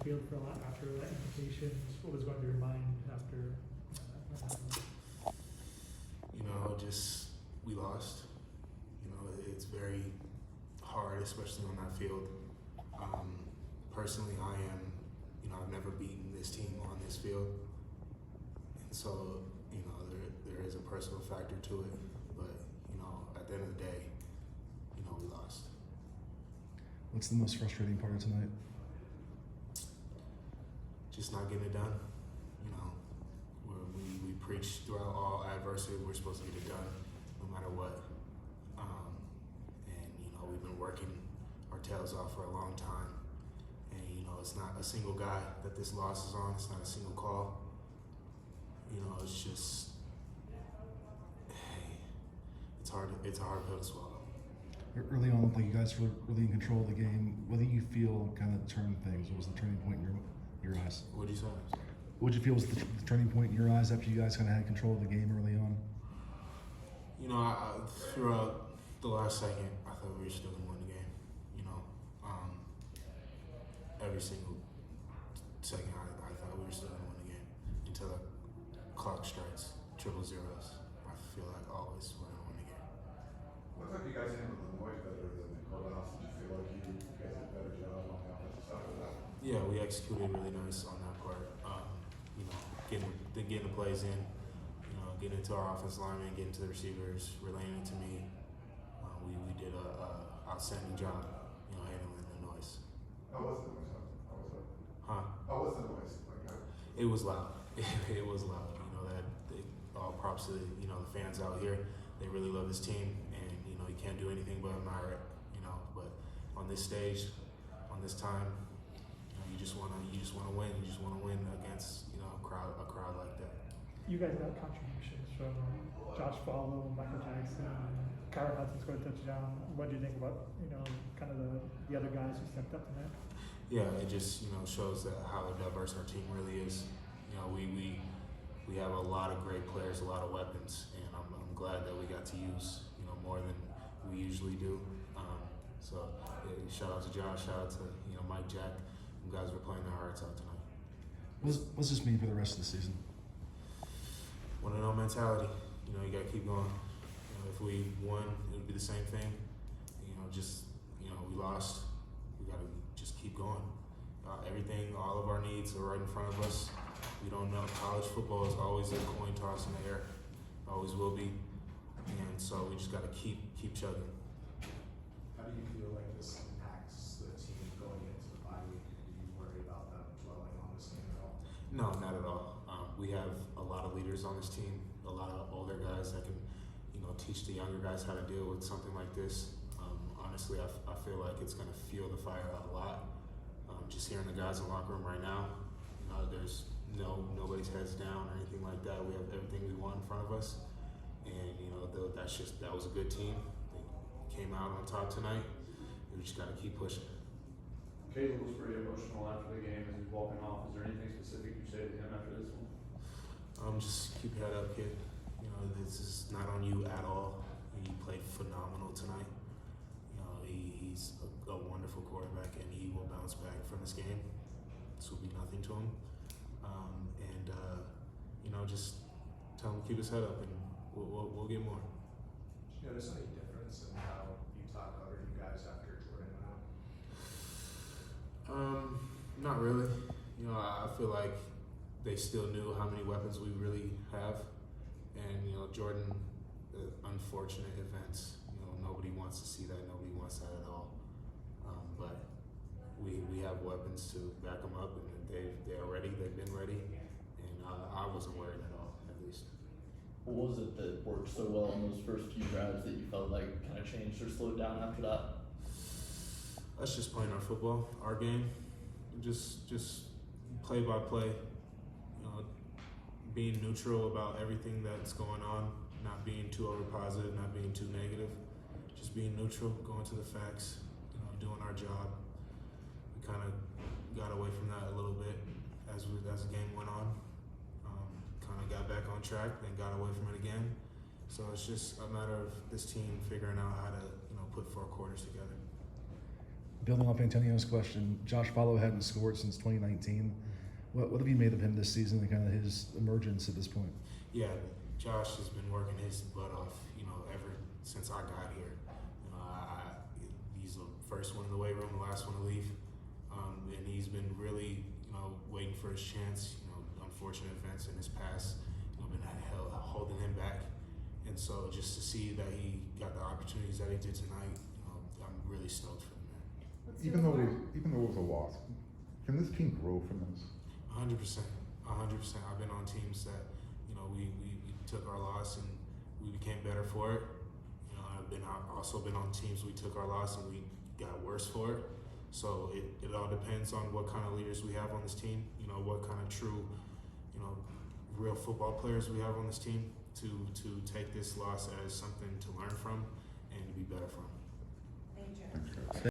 field for a lot after that implications? What was going through your mind after that happened? Just we lost. It's very hard, especially on that field. Personally, I've never beaten this team on this field. And so, there is a personal factor to it. But, at the end of the day, we lost. What's the most frustrating part of tonight? Just not getting it done. We preach throughout all adversity, we're supposed to get it done no matter what. We've been working our tails off for a long time. And, it's not a single guy that this loss is on. It's not a single call. It's just, it's a hard pill to swallow. Early on, like you guys were really in control of the game. What do you feel kind of turned things? What was the turning point in your eyes? What did you say? What did you feel was the turning point in your eyes after you guys kind of had control of the game early on? Throughout the last second, I thought we were still going to win the game. Every single second, I thought we were still going to win the game until the clock strikes triple zeros. I feel like always we're going to win the game. Looks like you guys handled the noise better than the courthouse. Did you feel like you guys did a better job on the offensive side of that? Yeah, we executed really nice on that part. Getting the plays in, getting into our offensive linemen, getting to the receivers, relaying it to me. We did a outstanding job, handling the noise. How was the noise? Huh? How was the noise? It was loud. It was loud. All props to the fans out here. They really love this team, and you can't do anything but admire it. But on this stage, on this time, you just wanna win. You just wanna win against a crowd like that. You guys got contributions from Josh Fallow, Michael Jackson, Kyron Hudson scored a touchdown. What do you think about kind of the other guys who stepped up tonight? Yeah, it just shows that how diverse our team really is. We have a lot of great players, a lot of weapons, and I'm glad that we got to use more than we usually do. So shout out to Josh, shout out to Mike, Jack. You guys were playing their hearts out tonight. What's this mean for the rest of the season? 1-0 mentality. You got to keep going. If we won, it would be the same thing. We lost. We got to just keep going. Everything, all of our needs are right in front of us. We don't know. College football is always a coin toss in the air. Always will be. And so we just got to keep chugging. How do you feel like this impacts the team going into the bye week? Are you worried about them dwelling on this game at all? No, not at all. We have a lot of leaders on this team, a lot of older guys that can, teach the younger guys how to deal with something like this. Honestly, I feel like it's going to fuel the fire a lot. Just hearing the guys in the locker room right now, there's nobody's heads down or anything like that. We have everything we want in front of us, and that was a good team. They came out on top tonight. We just got to keep pushing. Caleb was pretty emotional after the game as he's walking off. Is there anything specific you say to him after this one? Just keep your head up, kid. This is not on you at all. You played phenomenal tonight. He's a wonderful quarterback, and he will bounce back from this game. This will be nothing to him. Just tell him to keep his head up, and we'll get more. Did you notice any difference in how Utah covered you guys after Jordan went out? Not really. I feel like they still knew how many weapons we really have, and Jordan, the unfortunate events. Nobody wants to see that. Nobody wants that at all. But we have weapons to back them up, and they are ready. They've been ready, and I wasn't worried at all, at least. What was it that worked so well on those first few drives that you felt like kind of changed or slowed down after that? Us just playing our football, our game, just play by play. Being neutral about everything that's going on, not being too over positive, not being too negative. Just being neutral, going to the facts, doing our job. We kind of got away from that a little bit as the game went on. Kind of got back on track, then got away from it again. So it's just a matter of this team figuring out how to, put 4 quarters together. building off Antonio's question, Josh Follow hadn't scored since 2019. What have you made of him this season and kind of his emergence at this point? Yeah, Josh has been working his butt off, ever since I got here. He's the first one in the weight room, the last one to leave, and he's been really, waiting for his chance. Unfortunate events in his past, been holding him back, and so just to see that he got the opportunities that he did tonight, I'm really stoked for him, man. Even though it was a loss, can this team grow from this? 100%. I've been on teams that, we took our loss and we became better for it. I've also been on teams we took our loss and we got worse for it. So it all depends on what kind of leaders we have on this team. What kind of true, real football players we have on this team to take this loss as something to learn from and to be better from. Thank you. Thanks, guys.